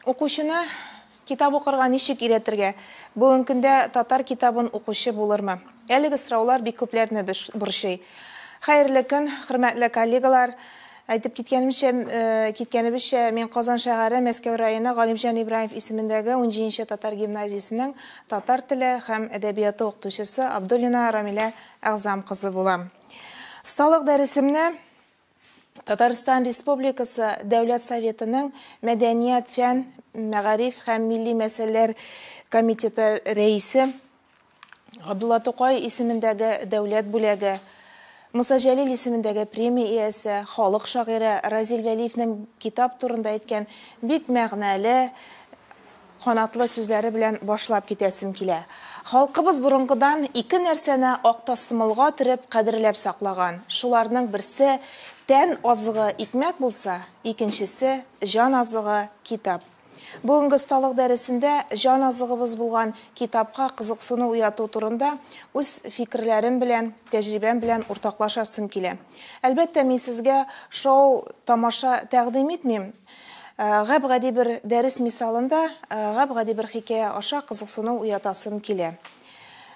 Укучыны китап укырга ничек өйрәтергә? Бүгенге көндә татар китабын укучы булырмы? Әлеге сораулар бик күпләрне борчый. Хәерле көн, хөрмәтле коллегалар. Әйтеп киткәнебезчә, мин Казан шәһәре Мәскәү районы Галимҗан Ибраев исемендәге 17нче татар гимназиясенең татар теле һәм әдәбияты укытучысы Абдуллина Рамилә Әгъзам кызы булам. Сталык дәресемне Татарстан Республикасы Дәүләт Советының Мәдәният, фән, мәгариф һәм милли мәсьәләләр комитеты рәисе Габдулла Тукай исемендәге дәүләт бүләге, Муса Җәлил исемендәге премия иясе, халык шагыйре Разил Вәлиевнең китап турында әйткән бик мәгънәле, канатлы сүзләре белән башлап китәсем килә. Халкыбыз борынгыдан ике нәрсәне актасымылга төреп кадерләп саклаган. Шуларның берсе тән азыгы икмәк булса, икенчесе җан азыгы китап. Бүгенге сталык дәресендә җан азыгыбыз булган китапка кызыксыну уяту турында үз фикерләрем белән, тәҗрибәм белән уртаклашасым килә. Әлбәттә, мин сезгә шоу тамаша тәкъдим итмим. Гәп-гади бер дәрес мисалында, гәп-гади бер хикәя аша кызыксыну уятасым килә.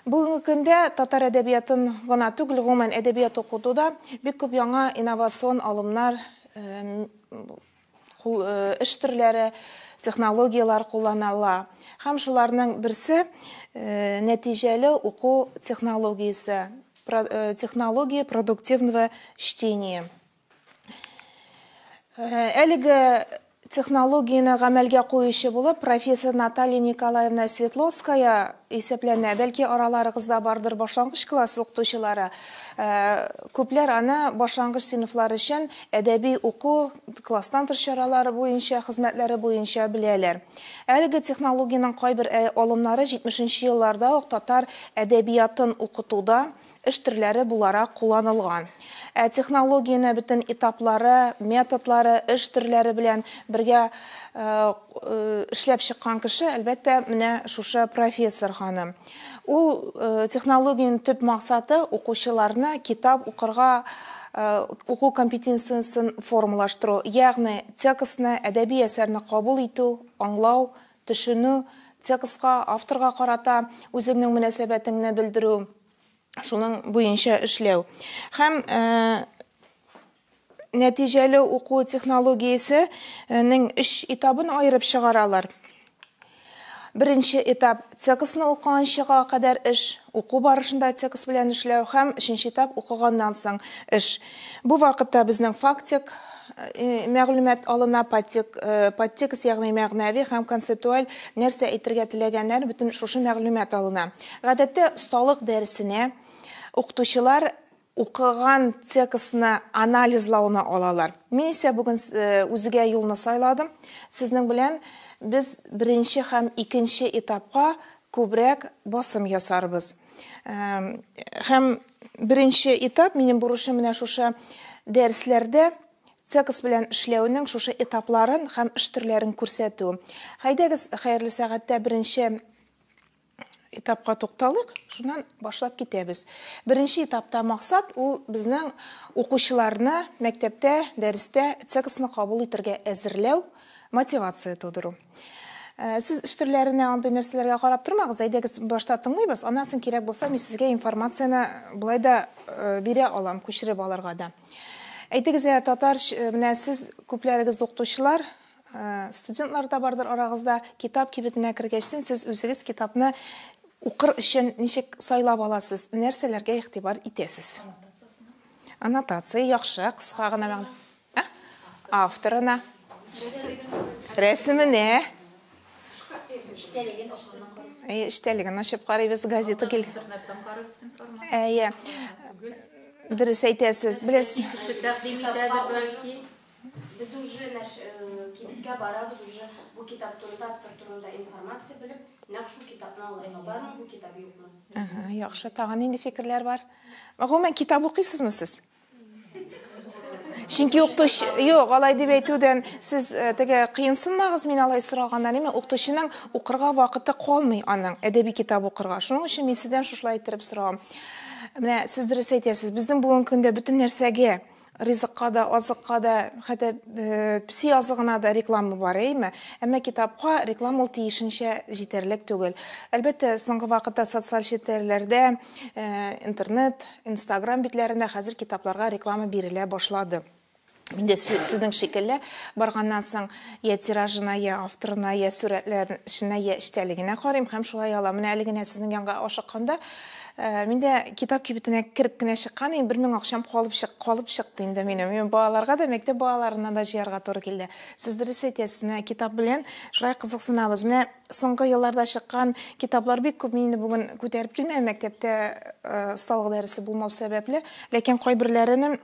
Бүгенге көндә татар әдәбиятын гына түгел, гомумән әдәбият укытуда бик күп яңа инновацион алымнар, эш төрләре, технологиялар кулланыла. Һәм шуларның берсе нәтиҗәле уку технологиясе, технология продуктивного чтения. Әлеге технологияны гамәлгә куючы булып профессор Наталья Николаевна Светловская исәпләнә. Бәлки араларыгызда бардыр башлангыч класс укытучылары. Күпләр аны башлангыч сыйныфлар өчен әдәби уку класстан тыш чаралары буенча, хезмәтләре буенча беләләр. Әлеге технологияның кайбер алымнары 70нче елларда ук татар әдәбиятын укытуда эш төрләре буларак кулланылган. Технологияны бөтен этаплары, методлары, эш төрләре белән бергә эшләп чыккан кеше, әлбәттә, менә шушы профессор ханым. Ул технологияның төп максаты укучыларны китап укырга уку компетенциясын формалаштыру, ягъни текстны, әдәби әсәрне кабул итү, аңлау, төшенү, текстка, авторга карата үзеңнең мөнәсәбәтеңне белдерү. Шуның буенча эшләү. Һәм нәтиҗәле уку технологиясенең 3 этабын аерып чыгаралар. Беренче этап текстны укыганчыга кадәр эш, уку барышында текст белән эшләү һәм 3нче этап укыганнан соң эш. Бу вакытта безнең фактик мәгълүмат алына, подтекст, ягъни мәгънәви һәм концептуаль нәрсә әйтергә теләгәннәр бөтен шушы мәгълүмат алына. Гадәттә, сталык дәресенә укытучылар укыган текстны анализлауны алалар. Мин исә бүген үзегә юлны сайладым. Сезнең белән без беренче һәм икенче этапка күбрәк басым ясарбыз. Һәм беренче этап минем бурычым менә шушы дәресләрдә текст белән эшләүнең шушы этапларын һәм эш төрләрен күрсәтү. Хәйдәгез, хәерле сәгатьтә беренче этапка тукталыйк, шуннан башлап китәбез. Беренче этапта максат ул безнең укучыларны мәктәптә, дәрестә текстны кабул итәргә әзерләү, мотивация тудыру. Сез эш төрләренә андый нәрсәләргә карап тормагыз, әйдәгез башта тыңлыйбыз, аннан соң кирәк булса мин сезгә информацияны булай да бирә алам, күчереп алырга да. Әйтегез, татар, менә сез күпләрегез укытучылар, студентлар да бардыр арагызда, китап кибетенә кергәчтен сез үзегез китапны укыр өчен ничек сайлап аласыз, нәрсәләргә игътибар итәсез? Аннотация яхшы, кыска гына мәгълүм. Авторына, рәсеменә, иштәлеген ачып карыйбыз, газета кил. Әйе. Дөрес әйтәсез, беләсез. Biz уже наш китапка барабыз, уже бу китап турында, автор турында информация белеп, нәкъ шул китапны алырга бармы, бу китап юкмы? Яхшы, тагын инде фикерләр бар. Гомумән китап укыйсызмы сез? Чөнки укытучы, юк, алай дип әйтүдән сез теге кыенсынмагыз, мин алай сораганнан эме, укытучының укырга вакыты калмый аның, әдәби китап укырга. Шуның өчен мин сездән шулай әйттереп сорагам. Менә сез дөрес әйтәсез, безнең бүгенге көндә бөтен нәрсәгә ризыкка да, азыкка да, хәтта пси азыгына да реклама бар, әйме? Әмма китапка реклама ул тиешенчә җитәрлек түгел. Әлбәттә, соңгы вакытта социаль челтәрләрдә, интернет, Instagram битләрендә хәзер китапларга реклама бирелә башлады. Миндә сезнең шикелле барганнан соң я тиражына, я авторына, я сүрәтләренә, я эчтәлегенә карыйм һәм шулай алам. Менә әле генә сезнең янга ашыкканда миндә китап кибетенә кирип кенә чыккан, 1000 акчам калып чыкты инде минем. Мен балаларга да, мәктәп балаларына да җыярга туры килде. Сез дөрес әйтәсез, менә китап белән шулай кызыксынабыз. Менә соңгы елларда чыккан китаплар бик күп мине бүген күтәреп килмәй, мәктәптә осталык дәресе булмау сәбәпле, ләкин кайберләренең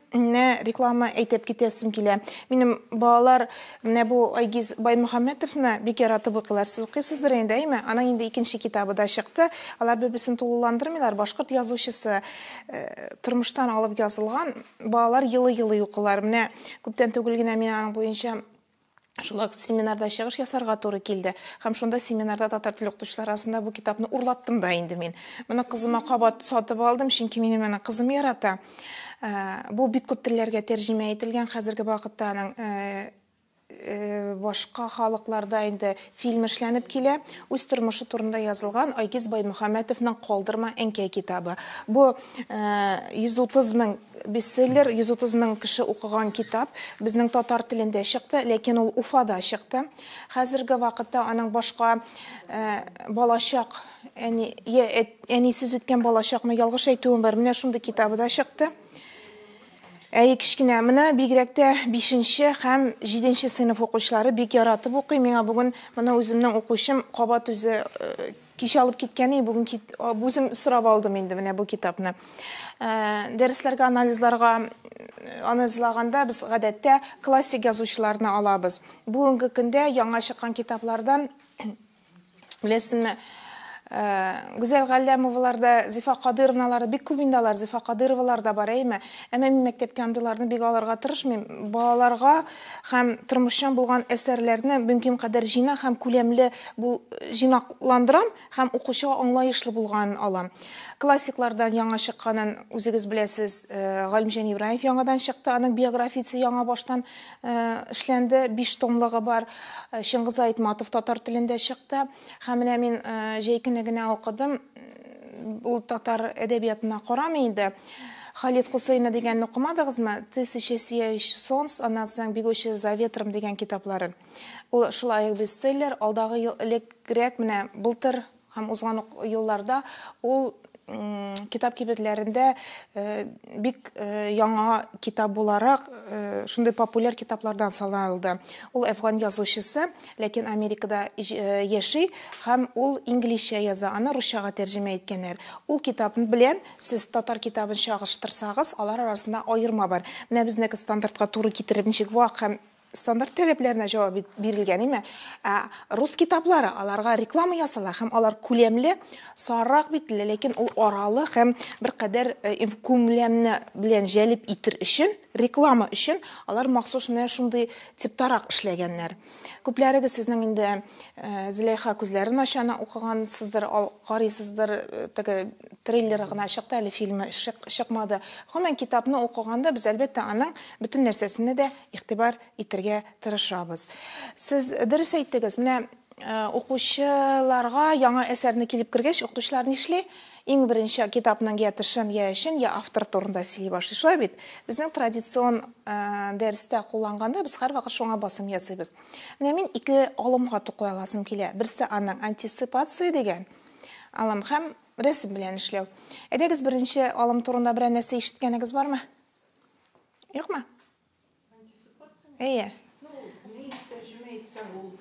реклама әйтеп китәсем килә. Минем балалар менә бу Айгиз Баймөхәммәтовны бик яратып укыйлар. Сез укыйсыздыр инде, әйме? Аның инде икенче китабы да чыкты. Алар бер-берсен тулыландырмыйлар. Башкорт язучысы тормыштан алып язылган, балалар йылы-йылы укылар. Менә күптән түгел генә мин аның буенча шулай семинарда чыгыш ясарга туры килде. Һәм шунда семинарда татар теле укытучылар арасында бу китапны урлаттым да инде мин. Моны кызыма кабат сатып алдым, чөнки минем аны кызым ярата. Бу бик күп телләргә тәрҗемә ителгән. Хәзерге вакытта аның башка халыкларда инде фильм эшләнеп килә. Үз тормышы турында язылган Айгиз Баймөхәммәтовның Калдырма әнкәй китабы. Бу 130 мең бестселлер, 130 мең кеше укыган китап. Безнең татар телендә чыкты, ләкин ул Уфада чыкты. Хәзерге вакытта аның башка балачак, әнисез үткән балачакмы, ялгыш әйтүем бар. Менә шундый китабы да чыкты. Кичкенә менә бигрәктә 5нче һәм 7нче сыйныф укучылары бик яратып укый. Миңа бүген моны үземнең укучым кабат үзе кич алып киткән, бүген үзем сорап алдым инде менә бу китапны. Дәресләргә, анализлаганда без гадәттә классик язучыларны алабыз. Бүгенге көндә яңа чыккан китаплардан беләсезме, Гүзәл Галләмовалар да, Зифа Кадыровналар бик күп инде алар, Зифа Кадыровалар да бар, әйме? Әмма мин мәктәпкә андыйларны бик алырга тырышмыйм. Балаларга һәм тормышчан булган әсәрләрне мөмкин кадәр җыйна һәм күләмле җыйнакландырам һәм укучыга аңлаешлы булганын алам. Классиклардан яңа чыкканын үзегез беләсез, Галимҗан Ибраев яңадан чыкты, аның биографиясе яңа баштан эшләнде, 5 томлыгы бар. Чыңгыз Айтматов татар телендә чыкты. Һәм менә мин җәйкене генә укыдым. Ул татар әдәбиятына карамый инде. Халид Хусейна дигәнне укымадыгызмы? Тысяча сияющих солнц, аннан соң Бегущая за ветром дигән китапларын. Ул шулай бестселлер, алдагы ел элекрәк менә былтыр һәм узган елларда ул китап кибетләрендә бик яңа китап буларак шундый популяр китаплардан саналды. Ул афган язучысы, ләкин Америкада яши һәм ул инглизчә яза, аны русчага тәрҗемә иткәннәр. Ул китапны белән сез татар китабын чагыштырсагыз, алар арасында аерма бар. Менә безнеке стандартка туры китереп ничек вак һәм стандарт таләпләренә җавап бирелгән име? Рус китаплары аларга реклама ясала һәм алар күләмле, саррак битле, ләкин ул аралы һәм бер кадәр күләмне белән җәлеп итер өчен, реклама өчен алар махсус менә шундый типтарак эшләгәннәр. Күпләрегез сезнең инде Зөләйха күзләрен ачаны укыгансыздыр, карыйсыздыр, теге трейлеры гына чыкты, әле фильмы чыкмады. Һәм китапны укыганда без әлбәттә аның бөтен нәрсәсенә дә игътибар итәргә тырышабыз. Сез дөрес әйттегез, менә укучыларга яңа әсәрне килеп кергәч, укучылар нишли? Иң беренче китапның я тышын, я эшен, я автор турында сөйли башлый. Шулай бит. Безнең традицион дәрестә кулланганда без һәрвакыт шуңа басым ясыйбыз. Менә мин ике алымга туклай аласым килә. Берсе аның антиципация дигән алым һәм рәсем белән эшләү. Әйдәгез беренче алым турында бер нәрсә ишеткәнегез бармы? Юкмы? Антиципация? Ни тәрҗемә итсәң ул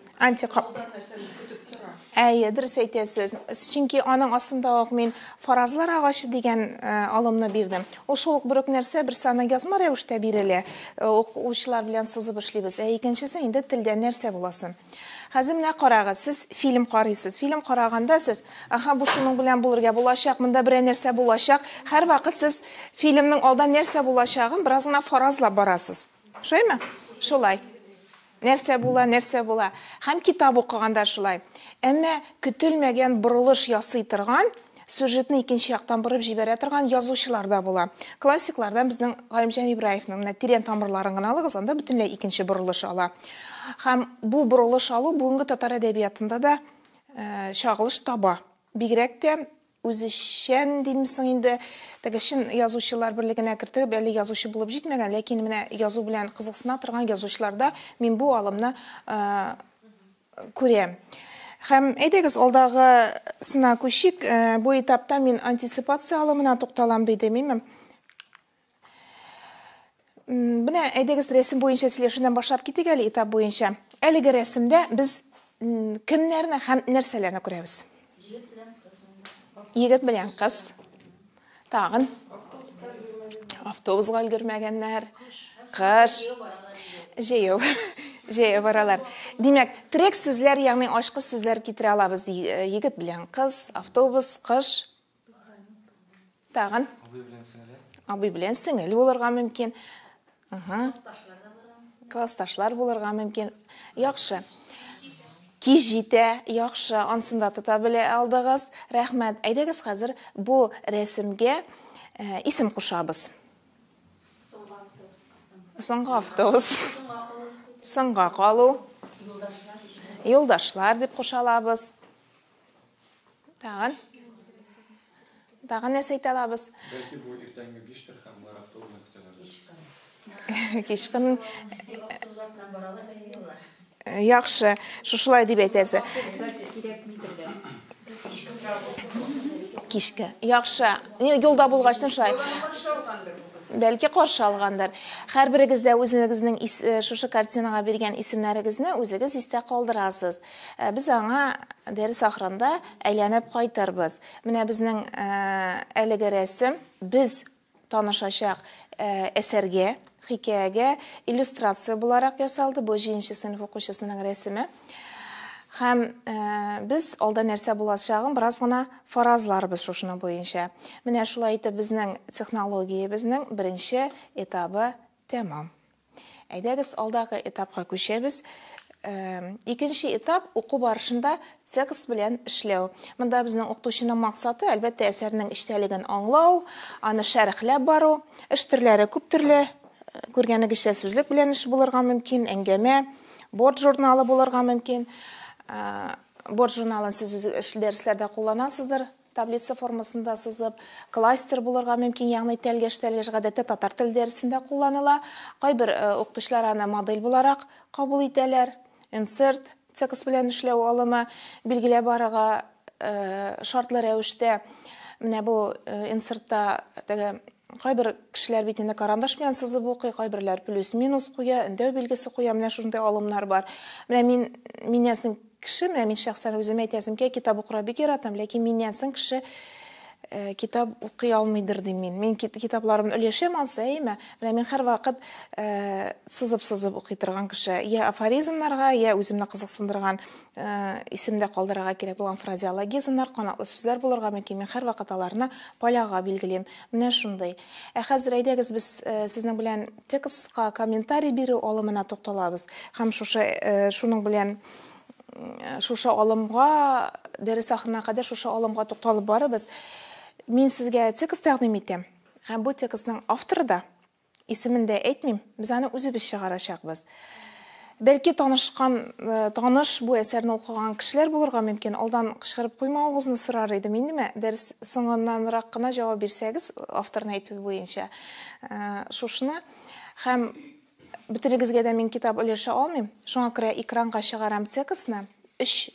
дөрес әйтәсез. Чөнки аның астында мин фаразлар агачы дигән алымны бирдем. Ул шул ук бер нәрсә, берсе аны язма рәвештә бирелә. Укучылар белән сызып эшлибез. Икенчесе инде телдә нәрсә буласын. Хәзер менә карагыз, сез фильм карыйсыз. Фильм караганда сез, бу шуның белән булырга булачак, монда бер нәрсә булачак. Һәр вакыт сез фильмның алдан нәрсә булачагын бераз гына фаразлап барасыз. Шулаймы? Шулай. Нәрсә була. Һәм китап укыганда шулай. Әмма көтелмәгән бурылыш ясый торган сюжетны икенче яктан борып җибәрә торган язучылар да була. Классиклардан безнең Галимҗан Ибраевның менә тирән тамырларын гына алыгыз, анда бөтенләй икенче борылыш ала. Һәм бу борылыш алу бүгенге татар әдәбиятында да чагылыш таба. Бигрәк тә үзешчән димсең инде, тәгәшен язучылар берлегенә кертеп, әле язучы булып җитмәгән, ләкин менә язу белән кызыксына торган язучыларда мин бу алымны күрәм. Һәм әйдәгез алдагысына күчик, бу этапта мин антиципация алымына тукталам дидем, имем. Менә әйдәгез рәсем буенча сөйләшүдән башлап китик әле этап буенча. Әлеге рәсемдә без кемнәрне һәм нәрсәләрне күрәбез? Егет белән кыз. Тагын автобусга өлгермәгәннәр. Кыш. Җәяү баралар. Димәк, терек сүзләр, ягъни ашкы сүзләр китерә алабыз. Егет белән кыз, автобус, кыш. Тагын абый белән сеңел булырга мөмкин. Классташлар булырга мөмкин. Яхшы. Кич җитә, яхшы, ансында тота белә алдыгыз. Рәхмәт. Әйдәгез хәзер бу рәсемгә исем кушабыз. Соңгы автобус. Соңга калу. Юлдашлар дип кушалабыз. Тагын нәрсә әйтә алабыз? Бәлки бу иртәнге 5-тер һәм бар автобусны көтәләр. Кичкән яхшы, шушылай дип әйтәсе. Кичкә. Яхшы. Юлда булгачтан шулай. Бәлки каршы алгандыр. Һәрберегез дә үзегезнең шушы картинага биргән исемнәрегезне үзегез истә калдырасыз. Без аңа дәрес ахырында әйләнеп кайтырбыз. Менә безнең әлеге рәсем без танышачак әсәргә, хикәягә иллюстрация буларак ясалды. Бу 7нче сыйныф укучысының рәсеме. Һәм без алда нәрсә булачагын бераз гына фаразларбыз шушының буенча. Менә шулай итеп безнең технологиябезнең беренче этабы тәмам. Әйдәгез алдагы этапка күчәбез. Икенче этап уку барышында текст белән эшләү. Монда безнең укытучының максаты әлбәттә әсәрнең эчтәлеген аңлау, аны шәрехләп бару. Эш төрләре күп төрле. Күргәнегезчә сүзлек белән эш булырга мөмкин, әңгәмә, борт журналы булырга мөмкин. Борт журналын сез дәресләрдә кулланасыздыр, таблица формасында сызып, кластер булырга мөмкин, ягъни тәлгәш гадәттә татар тел дәресендә кулланыла. Кайбер укытучылар аны модель буларак кабул итәләр. Insert текст белән эшләү алымы билгеләп барырга шартлы рәвештә. Менә бу инсертта кайбер кешеләр бит инде карандаш белән сызып укый, кайберләр плюс-минус куя, өндәү билгесе куя, менә шундай алымнар бар. Менә миннән кеше, менә мин шәхсән үзем әйтәсем ки, китап укырга бик яратам, ләкин миннән кеше китап укый алмыйдыр дим мин. Мин китапларымны өләшәм алса, әйме? Менә мин һәрвакыт сызып укый торган кеше. Я афоризмнарга, я үземне кызыксындырган исемдә калдырырга кирәк булган фразеологизмнар, канатлы сүзләр булырга мөмкин. Мин һәрвакыт аларны поляга билгелим. Менә шундый. Хәзер әйдәгез без сезнең белән текстка комментарий бирү алымына тукталабыз. Һәм шуның белән шушы алымга дәрес ахырына кадәр шушы алымга тукталып барыбыз. Мин сезгә текст тәкъдим итәм. Һәм бу текстның авторы да исемен дә әйтмим, без аны үзебез чыгарачакбыз. Бәлки таныш бу әсәрне укыган кешеләр булырга мөмкин. Алдан кычкырып куймагызны сорар идем индеме? Дәрес соңыннанрак кына җавап бирсәгез, авторны әйтү буенча. Шушыны һәм бөтенегезгә дә мин китап өләшә алмыйм. Шуңа күрә экранга чыгарам текстны. 3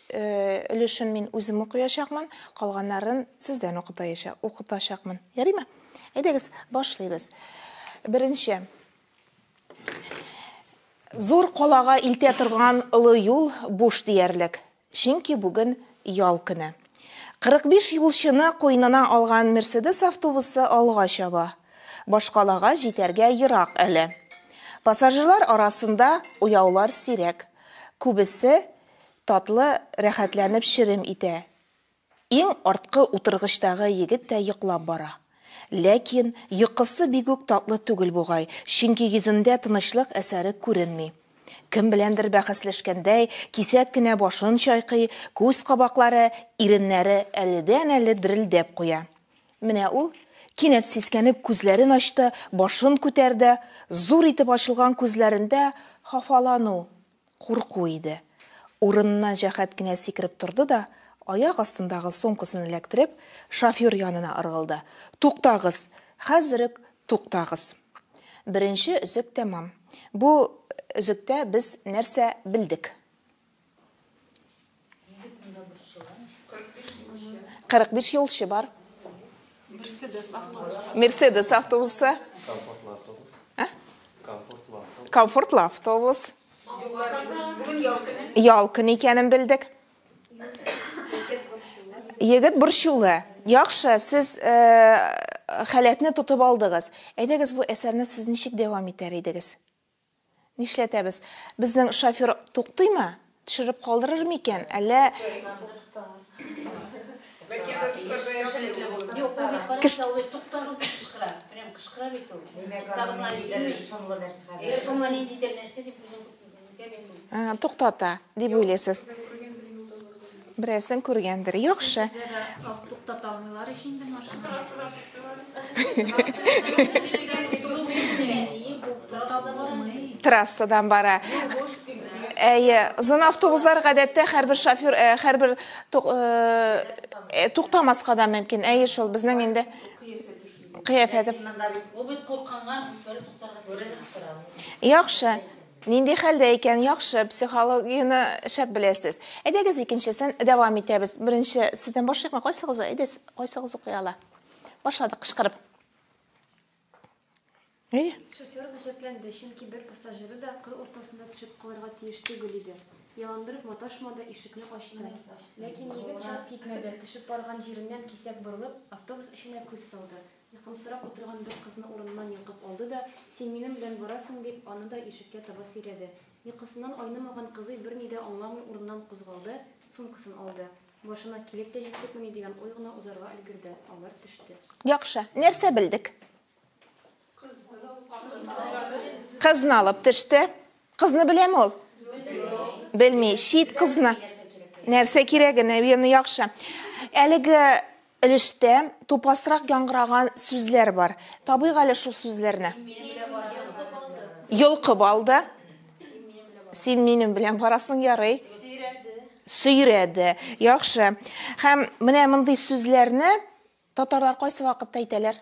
өлешен мин үзем укыячакмын, калганнарын сездән укытачакмын. Ярыймы? Әйдәгез, башлыйбыз. Беренче. Зур калага илтә торган олы юл буш диярлек. Чөнки бүген ял көне. 45 юлчыны куйнына алган Мерседес автобусы алга чаба. Башкалага җитәргә ерак әле. Пассажирлар арасында уяулар сирәк. Күбесе татлы рәхәтләнеп ширем итә. Иң арткы утыргычтагы егет тә йоклап бара. Ләкин йокысы бик үк татлы түгел бугай, чөнки йөзендә тынычлык әсәре күренми. Кем беләндер бәхәсләшкәндәй, кисәк кенә башын чайкый, күз кабаклары, иреннәре әледән-әле дерелдәп куя. Менә ул кинәт сискәнеп күзләрен ачты, башын күтәрде, зур итеп ачылган күзләрендә хафалану, курку иде. Урынына җәһәт кенә сикереп торды да, аяк астындагы сумкасын эләктереп, шофер янына ыргылды. Туктагыз, хәзер үк туктагыз. Беренче өзек тәмам. Бу өзектә біз нәрсә білдік? 45 yolчы бар. Мерседес автобусы. Комфортлы автобус. Ялкын икәнен білдік. Егет борчулы. Яхшы, сіз хәләтне тотып алдыгыз. Әйдәгез, бу әсәрне сіз ничек дәвам итәр идегез? Нишләтәбез? Безнең шофер туктыймы? Төшереп калдырыр микән? Әллә туктата дип уйлыйсыз? Берәрсен күргәндер. Яхшы. Туктаталмыйлар ишинде машина. Трассадан бара. Озын автобуслар гадәттә һәрбер шофер, һәрбер туктамаска да мөмкин. Шул безнең инде кыяфәте. Ул бит куркканга бер туктарга күрә. Яхшы. Нинди хәлдә икән? Яхшы, психологияны шәп беләсез. Әйдәгез икенчесен дәвам итәбез. Беренче сездән башлыйкмы? Кайсыгыз? Әйдәгез, кайсыгыз укый ала? Башладык кычкырып. Шофер гаҗәпләнде, чөнки бер пассажиры да кыр уртасында төшеп калырга тиеш түгел иде. Яландырып маташмады, ишекне ачты. Ләкин егет чыгып китмәде. Төшеп барган җиреннән кисәк борылып, автобус эченә күз салды. Йокымсырап утырган бер кызны урыннан йолкып алды да, "Син минем белән барасың" дип, аны да ишеккә таба сөйрәде. Йокысыннан айнымаган кызы берни дә аңламый урыннан кузгалды, сумкасын алды. Башына килеп тә җиттекмени дигән уй гына узарга өлгерде. Алар төште. Яхшы, нәрсә белдек? Кызны алып төште. Кызны беләме ул? Белми, шит кызны. Нәрсә кирәген әбияны яхшы. Әлеге өлештә тупасрак яңгыраган сүзләр бар. Табыйк әле шул сүзләрне. Йолкып алды. Син минем белән барасың, ярый. Сөйрәде. Яхшы. Һәм менә мондый сүзләрне татарлар кайсы вакытта әйтәләр?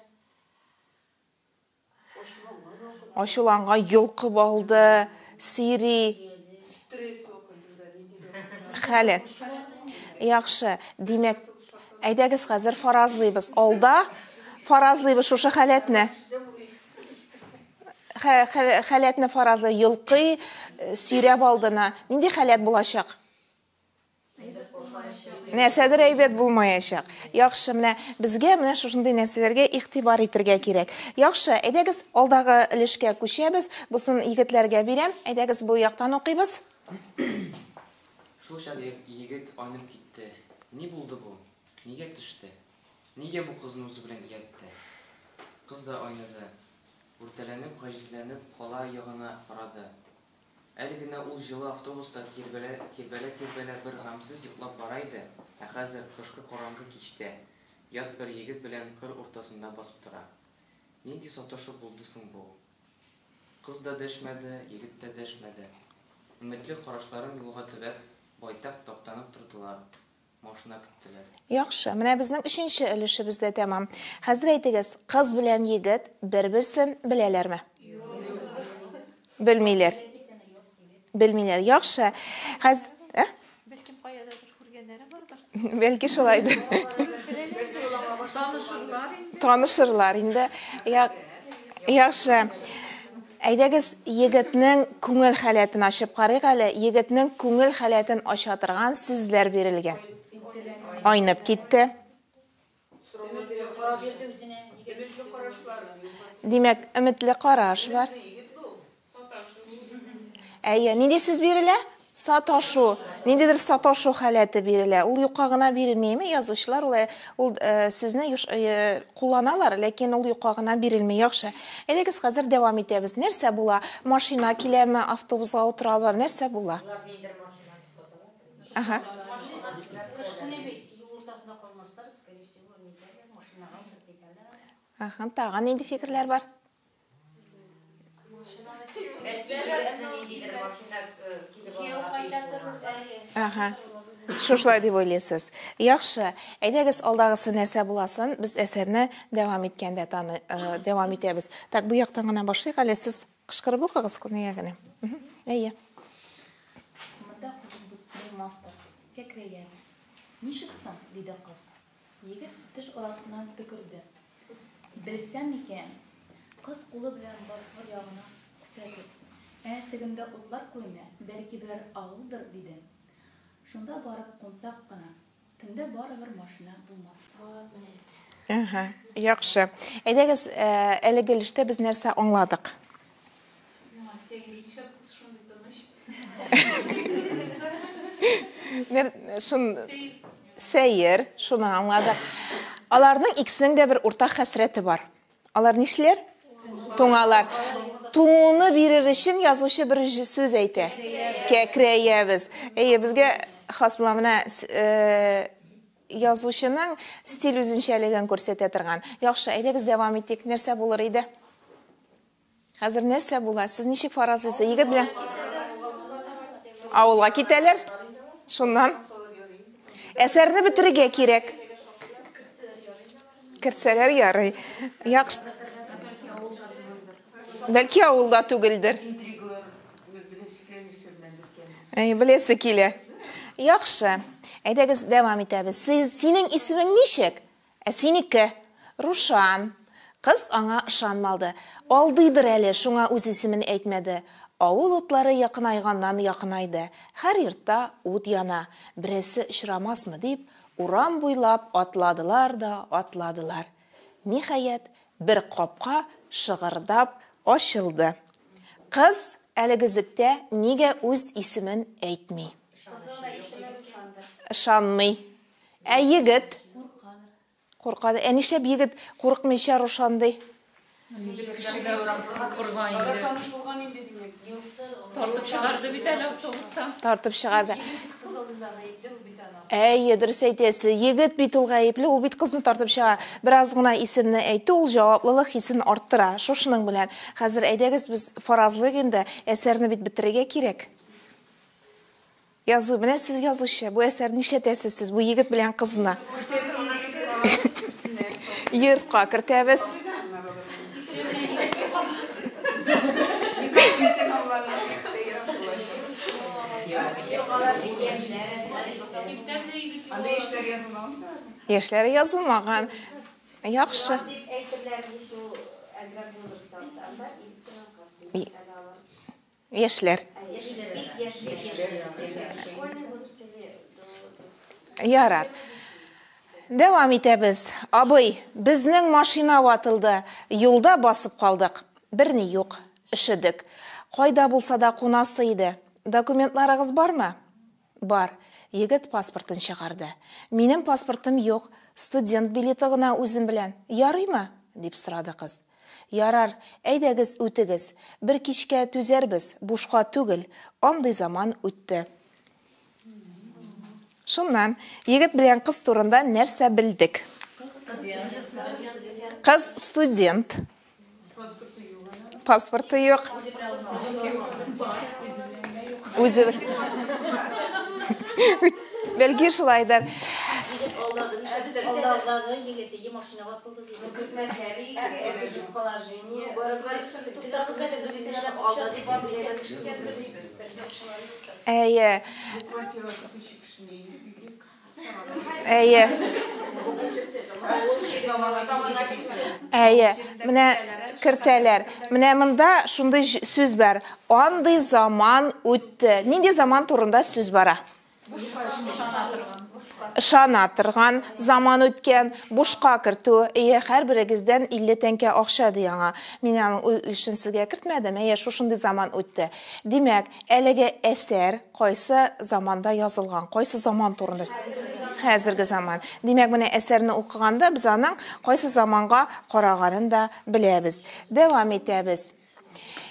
Ачуланган, йолкып алды, сөйри. Хәле. Яхшы. Димәк, әйдәгез хәзер фаразлыйбыз. Алда фаразлыйбыз шушы хәләтне. Хәләтне фаразлый, йолкый, сөйрәп алдына. Нинди хәләт булачак? Нәрсәдер әйбәт булмаячак. Яхшы, менә безгә менә шушындай нәрсәләргә игътибар итәргә кирәк. Яхшы, әйдәгез алдагы өлешкә күчәбез. Бусын егетләргә бирәм. Әйдәгез бу яктан укыйбыз. Шул чак егет айнып китте. Ни булды бу? Нигә төште? Нигә бу кызны үзе белән иятте? Кыз да айнады. Үртәләнеп, гаҗизләнеп, кала ягына карады. Әле генә ул җылы автобуста тирбәлә бер гамсыз йоклап бара иде. Ә хәзер кышкы караңгы кичтә ят бер егет белән кыр уртасында басып тора. Нинди саташу булды соң бу? Кыз да дәшмәде, егет тә дәшмәде. Өметле карашларын юлга төбәп, байтак таптанып тордылар. Машина көттеләр. Яхшы, менә безнең 3нче өлешебездә тәмам. Хәзер әйтегез, кыз белән егет бер-берсен беләләрме? Белмиләр. Белмиләр. Яхшы. Хәзер, Бәлкем каядадыр күргәннәре бардыр. Бәлки шулайдыр. Танышырлар инде. Яхшы. Әйдәгез, егетнең күңел хәләтен ачып карыйк әле. Егетнең күңел хәләтен ача торган сүзләр бирелгән. Айнып китте. Димәк, өметле караш бар. Нинди сүз бирелә? Саташу, ниндидер саташу халәте бирелә. Ул юкка гына бирелмәйме? Язучылар ул сүзне кулланалар, ләкин ул юкка гына бирелмәй. Яхшы. Әйдәгез хәзер дәвам итәбез. Нәрсә була? Машина киләме, автобусга утыралар, нәрсә була? Ага. Ага, тагын нинди фикерләр бар? Ага. Шушлай дип уйлыйсыз. Яхшы. Әйдәгез алдагысы нәрсә буласын, без әсәрне дәвам иткәндә дәвам итәбез. Так, бу яктан гына башлыйк, әле сез кышкырып укыгыз ягъни. Әйе. Монда мастер. Кәкрәйгәбез. Нишексең? Диде кыз. Егет теш арасыннан төкерде. Белсәм икән, кыз кулы белән басыр ягына күрсәтеп, тегендә утлар күренә, бәлки бер авылдыр диде. Шунда барып консак кына, төндә барыбер машина булмас. Ага, яхшы. Әйдәгез, әлеге лиштә без нәрсә аңладык? Сәйер, шуны аңладык. Аларның икесенең дә бер уртак хәсрәте бар. Алар нишләр? Туңалар. Туңуны бирер өчен язучы бер сүз әйтә. Кәкрәябез. Безгә хас була менә язучының стиль үзенчәлеген күрсәтә торган. Яхшы, әйдәгез дәвам итик. Нәрсә булыр иде? Хәзер нәрсә була? Сез ничек фаразлыйсыз? Егет белән авылга китәләр. Шуннан әсәрне бетерергә кирәк. Кертсәләр ярый. Яхшы. Бәлки авылда түгелдер. Беләсе килә. Яхшы. Әйдәгез дәвам итәбез. Синең исемең ничек? Синеке? Рушан. Кыз аңа ышанмады. Алдыйдыр әле, шуңа үз исемен әйтмәде. Авыл утлары якынайганнан якынайды. Һәр йортта ут яна. Берсе очрамасмы дип, урам буйлап атладылар да атладылар. Ниһаят, бер капка шыгырдап ачылды. Кыз әлеге зөктә нигә үз исемен әйтми? Ышанмый. Егет куркады. Нишләп егет курыкмыйча Рушандый? Тартып чыгарды. Дөрес әйтәсе, егет бит ул гаепле, ул бит кызны тартып чыга. Бераз гына исемне әйтте, ул җаваплылык хисен арттыра. Шушының белән хәзер әйдәгез без фаразлык инде әсәрне бит бетерергә кирәк. Язу белән сез язучы, бу әсәрне нишләтәсез сез бу егет белән кызны? Йортка кертәбез. Яшьләр язылмаган. Яхшы. Яшьләр. Ярар. Дәвам итәбез. Абый, безнең машина ватылды. Юлда басып калдык. Берни юк, ишедек. Кайда булса да кунасы иде. Документларыгыз бармы? Бар. Егет паспортын чыгарды. Минем паспортым юк, студент билеты гына үзем белән. Ярыймы? Дип сорады кыз. Ярар, әйдәгез үтегез. Бер кичкә түзәрбез, бушка түгел. Андый заман үтте. Шуннан, егет белән кыз турында нәрсә белдек? Кыз студент. Паспорты юк. Үзе Бәлки шулайдыр. Әйе. Әйе. Менә кертәләр. Менә монда шундый сүз бар. Андый заман үтте. Нинди заман турында сүз бара? Шана торган, заман үткән, бушка кертү, һәрберегездән 50 тәңкә акча ди аңа. Мин аның өлешен сезгә кертмәдем, шушындый заман үтте. Димәк, әлеге әсәр кайсы заманда язылган, кайсы заман турында? Хәзерге заман. Димәк, менә әсәрне укыганда без аның кайсы заманга караганын да беләбез. Дәвам итәбез.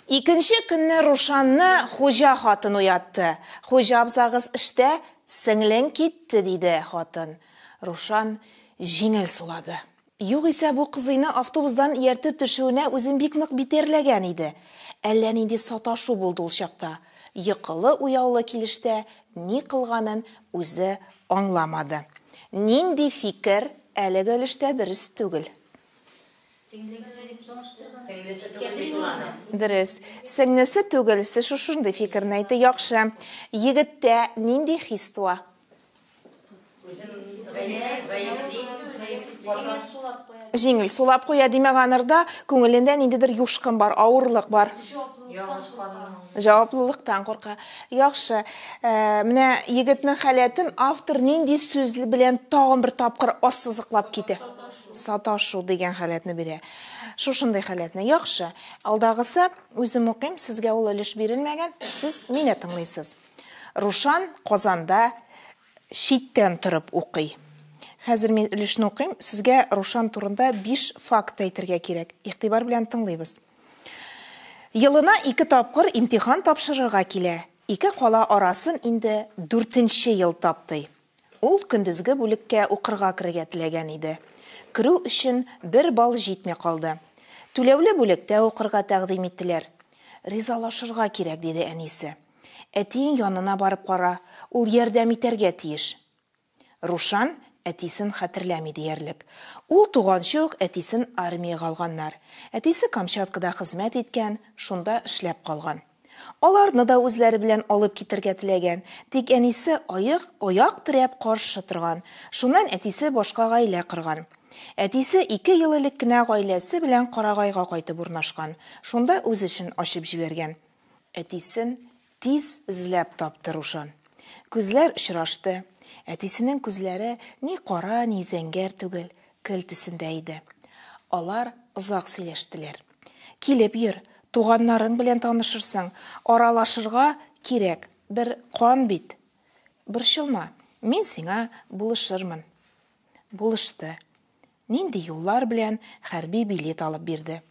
Икенче көнне Рушанны хуҗа хатын уятты. Хуҗа абзагыз эштә, сеңлең китте, диде хатын. Рушан җиңел сулады. Югыйсә бу кызыйны автобустан ияртеп төшүенә үзен бик нык битерләгән иде. Әллә нинди саташу булды ул чакта. Йокылы уяулы килештә ни кылганын үзе аңламады. Нинди фикер әлеге өлештә дөрес түгел? Дөрес. Сеңнесе түгел, сез шушындай фикерне әйтте, яхшы. Егеттә нинди хис туа? Җиңел сулап куя, димәк, анырда күңелендә ниндидер юшкын бар, авырлык бар. Җаваплылыктан курка. Яхшы. Менә егетнең халәтен автор нинди сүз белән тагын бер тапкыр ассызыклап китә? Саташу дигән халәтне бирә. Шушындай халәтне. Яхшы. Алдагысы үзем укыйм, сезгә ул өлеш бирелмәгән, сез мине тыңлыйсыз. Рушан Казанда читтән торып укый. Хәзер мин өлешне укыйм, сезгә Рушан турында 5 факт әйтергә кирәк. Игътибар белән тыңлыйбыз. Елына 2 тапкыр имтихан тапшырырга килә. 2 кала арасын инде 4нче ел тапты. Ул көндезге бүлеккә укырга кирергә теләгән иде. Кирү өчен 1 балл җитмәй калды. Түләүле бүлектә укырга тәкъдим иттеләр. Ризалашырга кирәк, диде әнисе. Әтиң янына барып кара, ул ярдәм итәргә тиеш. Рушан әтисен хәтерләми диярлек. Ул туганчы ук әтисен армиягә алганнар. Әтисе Камчаткада хезмәт иткән, шунда эшләп калган. Аларны да үзләре белән алып китергә теләгән, тик әнисе аяк терәп каршы торган. Шуннан әтисе башка гаилә корган. Әтисе 2 ел элек кенә гаиләсе белән Карагайга кайтып урнашкан. Шунда үз эшен ачып җибәргән. Әтисен тиз эзләп тапты Рушан. Күзләр очрашты. Әтисенең күзләре ни кара, ни зәңгәр түгел, көл төсендә иде. Алар озак сөйләштеләр. Килеп йөр, туганнарың белән танышырсың, аралашырга кирәк, бер кан бит. Борчылма, мин сиңа булышырмын. Булышты. Нинди юллар белән хәрби билет алып бирде.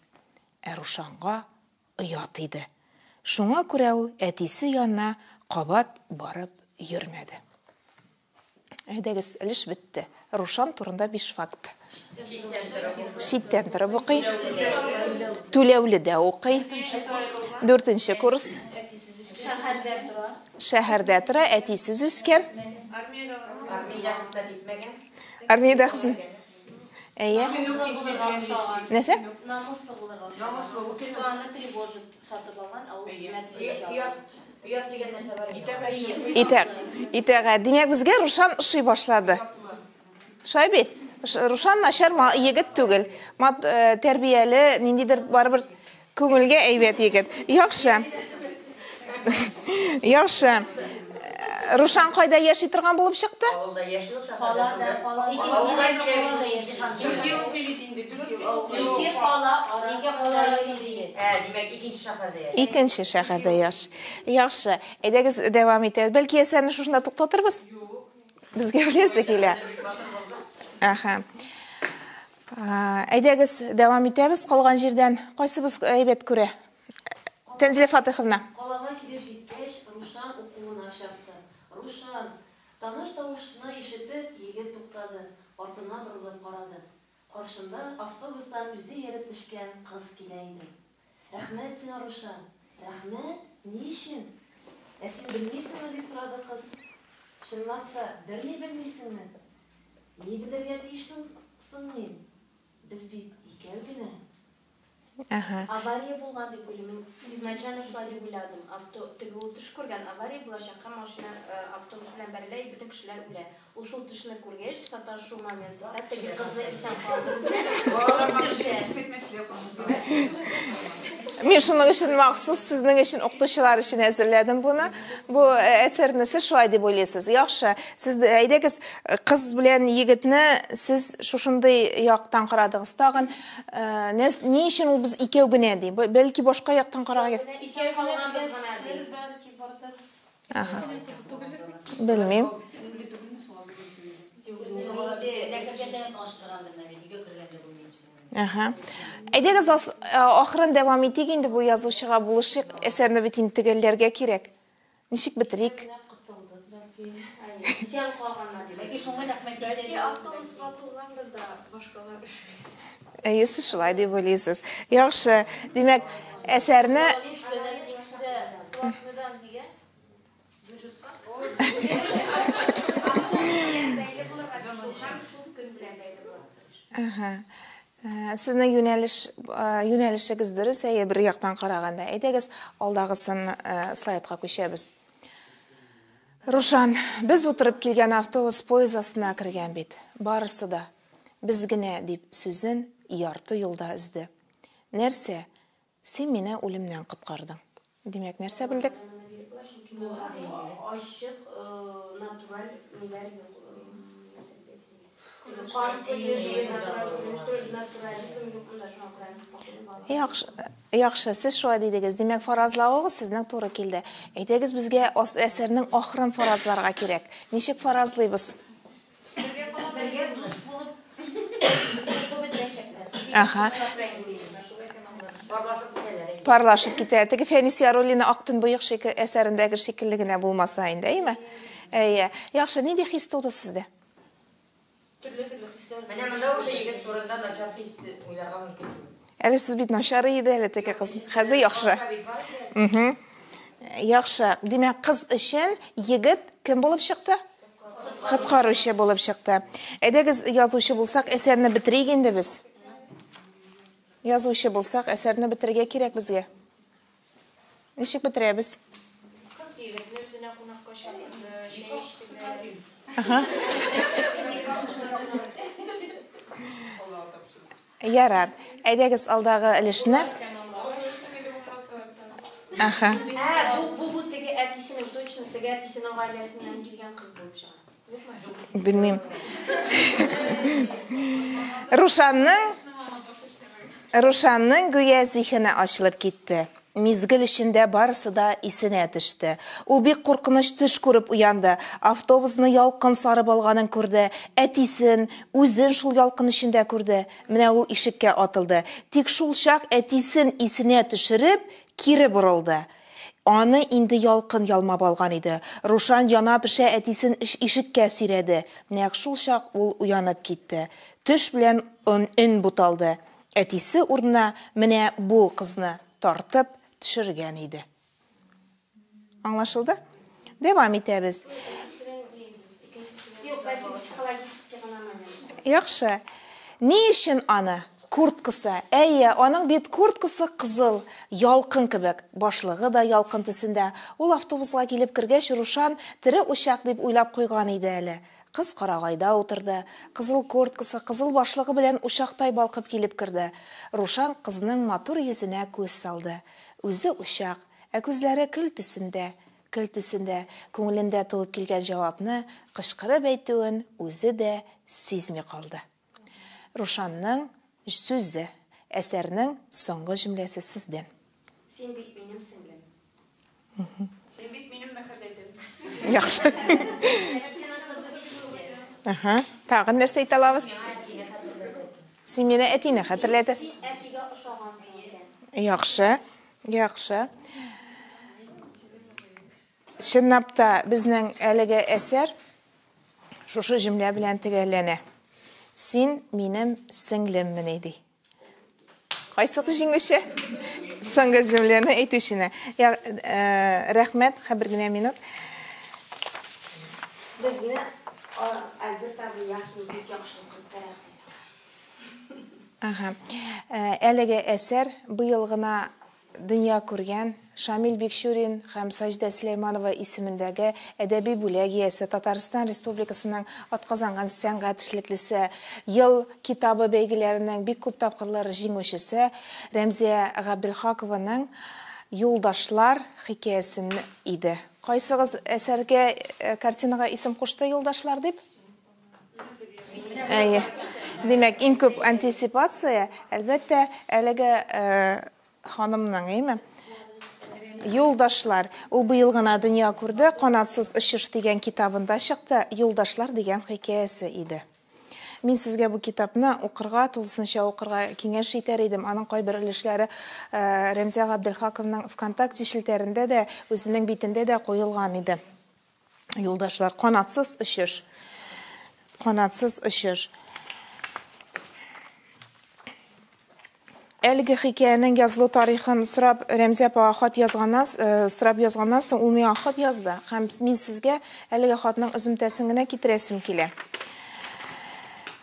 Рушанга оят иде. Шуңа күрә ул әтисе янына кабат барып йөрмәде. Әйдәгез, өлеш бетте. Рушан турында 5 факт. Читтән торып укый. Түләүле дә укый. 4нче курс. Шәһәрдә тора, әтисез үскән. Армиядә хезмәт. Әйе. Нәрсә? Намуслы булырга. Намуслы. Аны тревожит сатып алган, а ул хезмәт Ят дигән нәрсә бар. Итәгә. Димәк, безгә Рушан ошый башлады. Шулай бит. Рушан начар егет түгел. Тәрбияле, ниндидер барыбер күңелгә әйбәт егет. Яхшы. Яхшы. Рушан кайда яши торган булып чыкты? Авылда яши ул Икенче шәһәрдә яш. Яхшы. Әйдәгез, дәвам итәбез. Бәлки әсәрне шушында туктатырбыз? Безгә беләсе килә. Аха. Әйдәгез, дәвам итәбез. Калган җирдән кайсыбыз әйбәт күрә? Тәнзилә Фатыйховна. Калага килеп җиткәч, Рушан укуына чапты. Рушан, таныш тавышны ишетеп, егет туктады. Артына борылып карады. Каршында автобустан үзе ярып төшкән кыз килә иде. Рәхмәт сиңа, Рушан. Рәхмәт? Ни өчен? Син белмисеңме, дип сорады кыз. Чынлап та, берни белмисеңме? Ни белергә тиешсең мин? Без бит икәү генә. Авария булган дип уйлыйм. Изначально шулай дип уйладым. Теге ул төш күргән авария булачакка машина автобус белән бәрелә, бөтен кешеләр үлә. Ул шул төшне күргәч, саташу моментында теге кызны исән калдырды. Мен шуның өчен махсус сезнең өчен укытучылар өчен әзерләдем буны. Бу әсәрне сез шулай дип уйлыйсыз. Яхшы, сез әйдәгез кыз белән егетне сез шушындый яктан карадыгыз. Тагын ни өчен ул без икәү генә ди? Бәлки башка яктан карарга. Белмим. Әйдәгез ахырын дәвам итик инде бу язучыга булышык. Әсәрне бит инде төгәлләргә кирәк. Ничек битерик? Сен калганнар дип. Ләкин шуңа рәхмәт Яки автобуска тулгандыр да башкалар. Сез шулай дип уйлыйсыз. Яхшы, димәк, әсәрне Сезнең юнәлешегез дөрес, бер яктан караганда. Әйдәгез алдагысын слайдка күчәбез. Рушан, без утырып килгән автобус поезд астына кергән бит. Барысы да без генә дип сүзен ярты юлда изде. Нәрсә? Син мине үлемнән коткардың. Димәк, нәрсә билдек? Ачык, натураль ниләр юк. Яхшы, сез шулай дидегез. Димәк, фаразлавыгыз сезнең туры килде. Әйтегез, безгә әсәрнең ахырын фаразларга кирәк. Ничек фаразлыйбыз? Бергә дус булып Parlashib ketadi. Теге Фәнис Яруллина Ак-түн буйык әсәрендәге шикелле генә булмаса инде, әйме? Яхшы, нинди хис туды сездә? Төрле хисләр. Менә монда уже егет турында начар хис уйларга мөмкин. Әле сез бит начар иде әле теге кыз. Хәзер яхшы. Яхшы. Димәк, кыз өчен егет кем булып чыкты? Коткаручы булып чыкты. Әйдәгез язучы булсак, әсәрне битерик инде без. Язучы булсак, әсәрне битергә кирәк безгә. Ничек битерәбез? Кыз егетне үзенә кунакка чакырды, чәй эчтеләр. Ярар. Әйдәгез алдагы өлешне. Бу теге әтисенең точно теге әтисенең гаиләсеннән килгән кыз булып чыга. Белмим. Рушанның гүя зихене ачылып китте. Мизгел эчендә барысы да исенә төште. Ул бик куркыныч төш күреп уянды. Автобусны ялкын сарып алганын күрде. Әтисен, үзен шул ялкын эчендә күрде. Менә ул ишеккә атылды. Тик шул чак әтисен исенә төшереп, кире борылды. Аны инде ялкын ялмап алган иде. Рушан яна пешә әтисен ишеккә сөйрәде. Нәкъ шул чак ул уянып китте. Төш белән өн буталды. Әтисе урынына менә бу кызны тартып төшергән иде. Аңлашылды? Дәвам итәбез. Яхшы. Ни өчен аны? Курткасы. Аның бит курткасы кызыл, ялкын кебек, башлыгы да ялкын төсендә. Ул автобуска килеп кергәч, Рушан тере учак дип уйлап куйган иде әле. Кыз карагайда утырды. Кызыл курткасы, кызыл башлыгы белән учактай балкып килеп кирде. Рушан кызның матур йөзенә күз салды. Үзе учак, күзләре көл төсендә, күңелендә туып килгән җавапны кычкырып әйтүен үзе дә сизми калды. Рушанның сүзе, әсәрнең соңгы җөмләсе сездән. Син бит минем сеңлем. Син бит минем мәхәббәтем. Яхшы. Тагын нәрсә әйтә алабыз? Син мине әтине хәтерләтәсең. Әтигә ошагансың икән. Яхшы. Чынлап та безнең әлеге әсәр шушы җөмлә белән төгәлләнә. Син минем сеңлеммен иде. Кайсы җиңүче? Соңгы җөмләне әйтүчене. Рәхмәт, бер генә минут. Безне Альберт абый бик яхшы Әлеге әсәр быел гына дөнья күргән Шамил Бекшурин һәм Саҗда Сөләйманова исемендәге әдәби бүләк иясе Татарстан Республикасының атказанган сәнгать эшлеклесе ел китабы бәйгеләренең бик күп тапкырлар җиңүчесе Рәмзия Габделхакованың Юлдашлар хикәясен иде. Кайсыгыз әсәргә, картинага исем кушты Юлдашлар дип? Демәк, иң күп антисипация, әлбәттә, әлеге ханымның, әйме? Юлдашлар. Ул быел гына дөнья күрде, Канатсыз очыш дигән китабында чыкты, Юлдашлар дигән хикәясе иде. Мин сезгә бу китапны укырга, тулысынча укырга киңәш итәр идем. Аның кайбер өлешләре Рәмзия Габделхаковның ВКонтакте шелтәрендә дә, үзенең битендә дә куелган иде. Юлдашлар, канатсыз очыш. Канатсыз очыш. Әлеге хикәянең язылу тарихын сорап Рәмзия апага хат язганнан соң ул миңа хат язды. Һәм мин сезгә әлеге хатның өземтәсен генә китерәсем килә.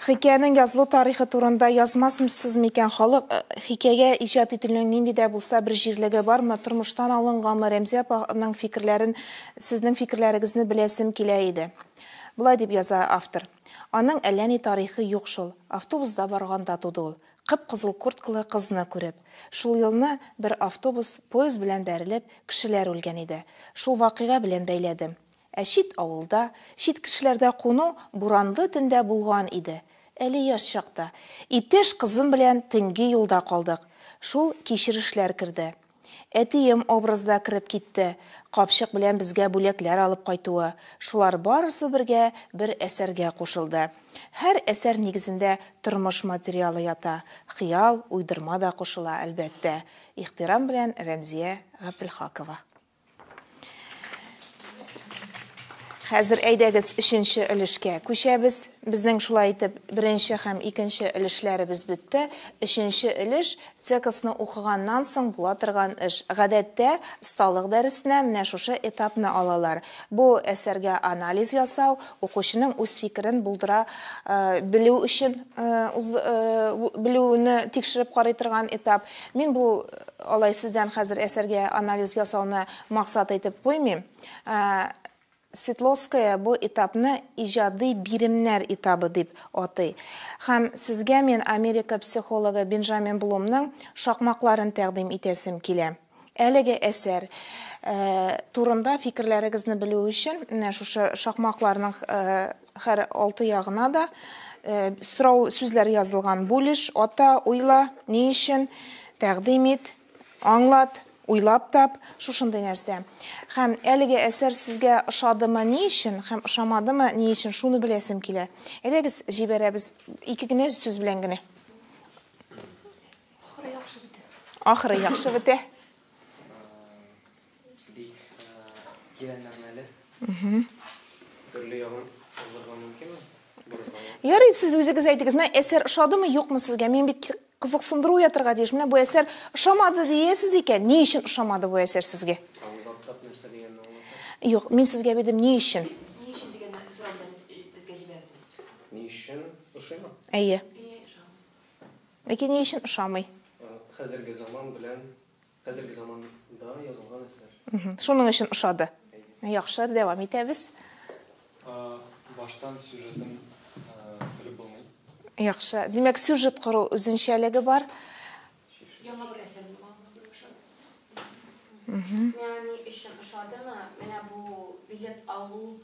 Хикәянең язылу тарихы турында язмасмысыз микән? Халык хикәягә иҗат ителгән нинди дә булса бер җирлеге бармы? Тормыштан алынганмы? Рәмзия апаның фикерләрен, сезнең фикерләрегезне беләсем килә иде. Булай дип яза автор. Аның әллә ни тарихы юк шул. Автобуста барганда туды ул. Кып-кызыл курткалы кызны күреп. Шул елны бер автобус поезд белән бәрелеп, кешеләр үлгән иде. Шул вакыйга белән бәйләдем. Ә чит авылда, чит кешеләрдә куну буранлы төндә булган иде. Әле яш чакта. Иптәш кызым белән төнге юлда калдык. Шул кичерешләр керде. Әтием образда кирип китте. Капчык белән безгә бүләкләр алып кайтуы. Шулар барысы бергә бер әсәргә кушылды. Һәр әсәр нигезендә тормыш материалы ята. Хыял, уйдырма да кушыла, әлбәттә. Ихтирам белән Рәмзия Габделхакова. Хәзер әйдәгез 3нче өлешкә күчәбез. Безнең шулай итеп 1нче һәм 2нче өлешләребез бетте. 3нче өлеш циксны укыганнан соң була торган эш. Гадәттә, сталык дәресенә менә шушы этапны алалар. Бу әсәргә анализ ясау, укучының үз фикерен булдыра белү өчен белүне тикшереп карый торган этап. Мин бу алай сездән хәзер әсәргә анализ ясауны максат итеп куймыйм. Светловская бу этапны иҗади биремнәр этабы дип атый. Һәм сезгә мен Америка психологы Бенджамин Блумның шакмакларын тәкъдим итәсем килә. Әлеге әсәр турында фикерләрегезне белү өчен, менә шушы шакмакларның һәр 6 ягына да сорау сүзләр язылган. Бүлеш, ата, уйла, ни өчен, тәкъдим ит, аңлат, уйлап тап, шушындай нәрсә. Һәм әлеге әсәр сезгә ошадымы, ни өчен, һәм ошамадымы, ни өчен, шуны беләсем килә. Әйдәгез җибәрәбез 2 генә сүз белән генә. Ахыры яхшы бетә. Бик кирәннәрмәле. Төрле ягын алырга мөмкинме? Ярый, сез үзегез әйтегез, мен әсәр ошадымы, юкмы сезгә? Мин бит кызыксындыру ятырга диш. Менә бу әсәр ошамады диясез икән. Ни өчен ошамады бу әсәр сезгә? Аңлап нәрсә дигәнне аңлата. Юк, мин сезгә бирдем ни өчен. Ни өчен дигән сораудан безгә җибәрде. Ни өчен ошыймы? Әйе. Ләкин ни өчен ошамый? Хәзерге заман белән, хәзерге заманда язылган әсәр. Шуның өчен ошады. Яхшы, дәвам итәбез. Баштан сюжетын белеп булмый. Яхшы. Димәк, сюжет кору үзенчәлеге бар. Яңа бер әсәр булган. Yani işin ошадымы, менә бу билет алу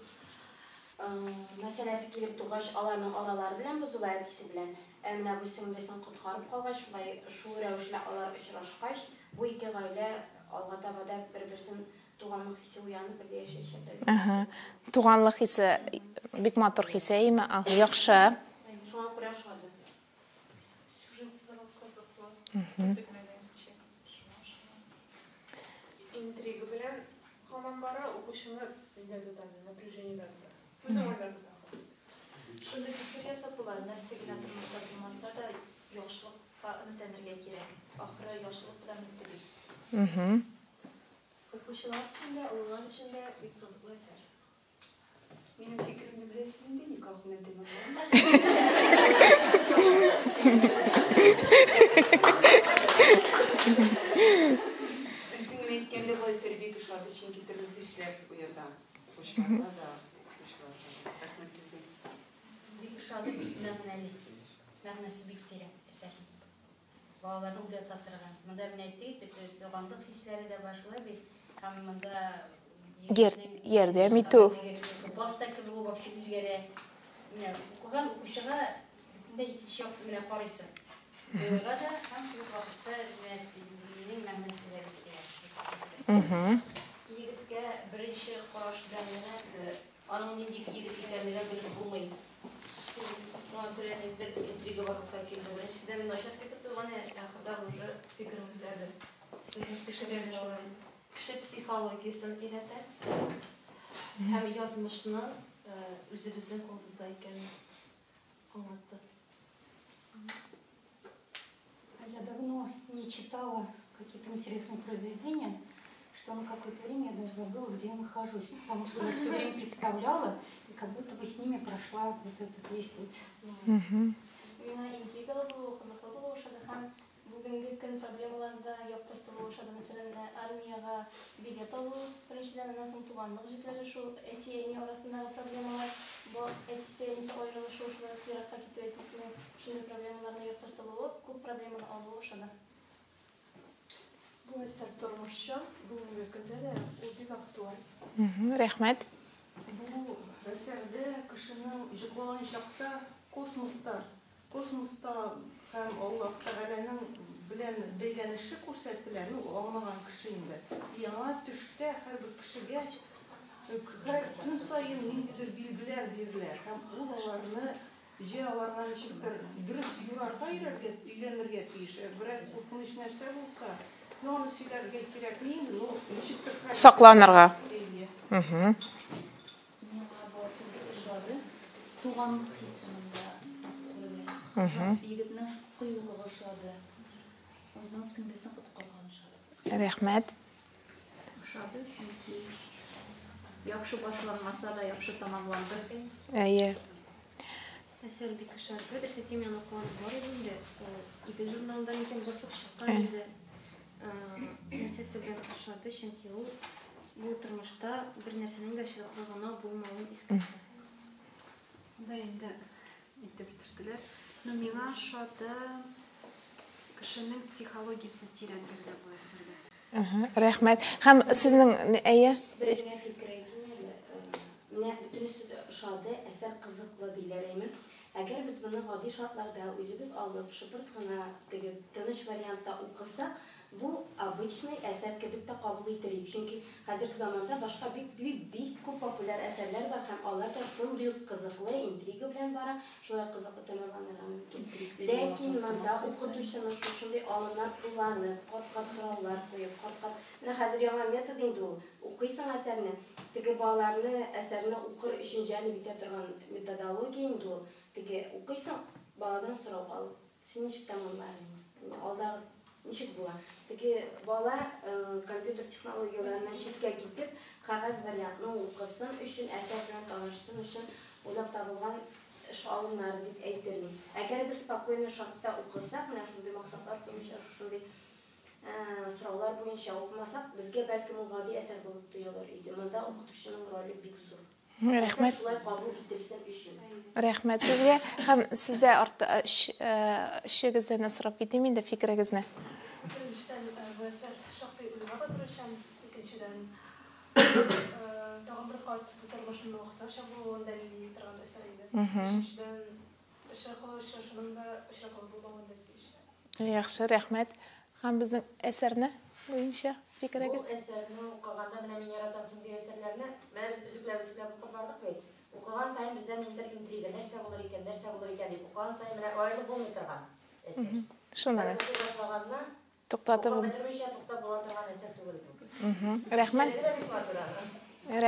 мәсьәләсе килеп тугач, аларның аралары белән бузыла әтисе белән. Менә бу сеңлесен коткарып калгач, шулай шул рәвешле алар очрашкач, бу ике гаилә алга таба да бер-берсен туганлык хисе уянып бергә яшәячәкләр. Туганлык хисе бик матур хисе, әйме? Яхшы. Шуңа күрә ошады. Интрига белән һаман бара, укучыны нидә тотады, напряжение тотады. Шундай фикер ясап булар, нәрсә генә тормышта булмаса да, яхшылыкка өметләнергә кирәк. Ахыры яхшылык белән үтте. Укучылар өчен дә, уллар өчен дә бик кызыклы әсәр. Минем фикеремне беләсез инде, никах белән тәмамлана. Сеңгә әйткән Kendi boyusları bir kışladı, çünkü türlü işler bu yerde. Kuşlarda da, kuşlarda. Rahmet sizden. Bir kışladı məğnəli. Məğnəsi biktirəm əsər. Bağlarını uğraya tatırğan. Mında minətdeyiz, doğandıq hissləri də başlayır. Hem mında Yerde mitu. Basta gibi bu вообще üzgere. Okugan okuşağa bütünde hiç yok mine parisi. Öyle da hem şu vakitte dinin məğnəsi də biktirəm. Yigitke bir işi qaraş bilenlere anın indiki yigit ikənliğe bilip bulmayın. Ona göre intriga vakıfta keldi. Birincisi de ben aşağı fikir tuğanı ahırda уже fikrimizlerdi. Sizin kişilerin olan kişi psixologiyasını ileter. Hem yazmışını üzümüzden kolumuzdayken anlattı. Я давно не читала какие-то интересные произведения, что на какое-то время я даже забыла, где я нахожусь. Потому что я все время представляла, и как будто бы с ними прошла вот этот весь путь. Мина интригалы булу, кызыклы булу ошады һәм бүгенге көн проблемаларында яктыртылу ошады. Мәсәлән, армияга билет алу, беренчедән аннан туганлык җирләре шул әти-әни арасындагы проблемалар, бу әти-әнисе аерылышы, шулай еракка китү әтисенең шундый проблемаларны яктыртылуы, күп проблеманы алу ошады. Bu eser Tormuşça, bugünkü gündə də o bir aktual. Rahmet. Bu eserde kişinin yıkılan şakta kosmosta hem Allah Teala'nın bilen beylenişi ko'rsatdilar. O anlagan kişi indi. Yana düşte her bir kişiye her gün sayın nindidir bilgiler verdiler. Hem oğlanlarını jiyalarına nişiktir dürüst yurarga ilenirge tiyiş. Bırak korkunç nerse olsa ne onu söylerge gerek miydi? Nişiktir Saklanırga. Туганлык хисенде егетнең кыюлыгы ошады. Үзенең сеңдесен коткарган ошады. Rahmet. Ошады чөнки яхшы башланмаса да яхшы тамамланды. Әйе. Әсәр бик шарты, берсе темен оқыган бар инде. Иде журналдан икән башлап чыккан иде. Нәрсәсе белән шарты, чөнки ул бу тормышта бер нәрсәнең дә чыраклы гына булмавын искәртә. Да инде итеп бетерделәр. Но миңа шуада кешенең психологиясе тирән бирде бу әсәрдә. Rahmet. Hem sizin әйе? Безгә фикер әйтүләр. Менә бөтенесе шады, әсәр кызыклы диләр әймен. Әгәр без моны гади шартларда үзебез алып шыпырт гына теге тыныч вариантта укысак, bu обычный әсәр кебек тә кабул ителик. Чөнки хәзерге заманда башка бик күп популяр әсәрләр бар һәм алар да шундый кызыклы интрига белән бара, шулай кызыклы тәмамланырга мөмкин. Ләкин монда укытучының шушындый алымнар кулланып, кат-кат сораулар куеп, кат-кат. Менә хәзер яңа метод инде ул. Укыйсың әсәрне, теге балаларны әсәрне укыр өчен җәлеп итә торган методология инде ул. Теге укыйсың, баладан сорау алып, син ничек тәмамларың? Алдагы ничек була? Теге бала компьютер технологияларына читкә китеп, кагаз вариантны укысын өчен, әсәр белән танышсын өчен уйлап табылган эш алымнары дип әйтермен. Әгәр без спокойно шартта укысак, менә шундый максатлар буенча, шундый сораулар буенча укымасак, безгә бәлкем ул гади әсәр булып тоелыр иде. Монда укытучының роле бик зур. Rahmet. Шулай кабул ителсен өчен. Rahmet sizge. Hem sizde işinizden ısraf edeyim inде fikrinizni. Birinciden bu eser şahtay uyuğa batırışan, ikinciden dağın bir kat bu tarmışın vaqtda şabu dalili turgan eser idi. Üçünciden şaşının da şaşalı bulgan dalili. Yaxşı, rahmet. Hem bizning eserni bo'yicha fikriniz. Bu eserni o'qiganda men yaratam shunday eserlarni, mana biz uzuklab o'qib bordik bey. O'qigan sayin bizdan intriga, narsa bo'lar ekan deb o'qigan sayin mana oylik bo'lmay turgan eser. Shundan. To'xtatib. To'xtab bo'la turgan eser tug'ildi. Rahmat.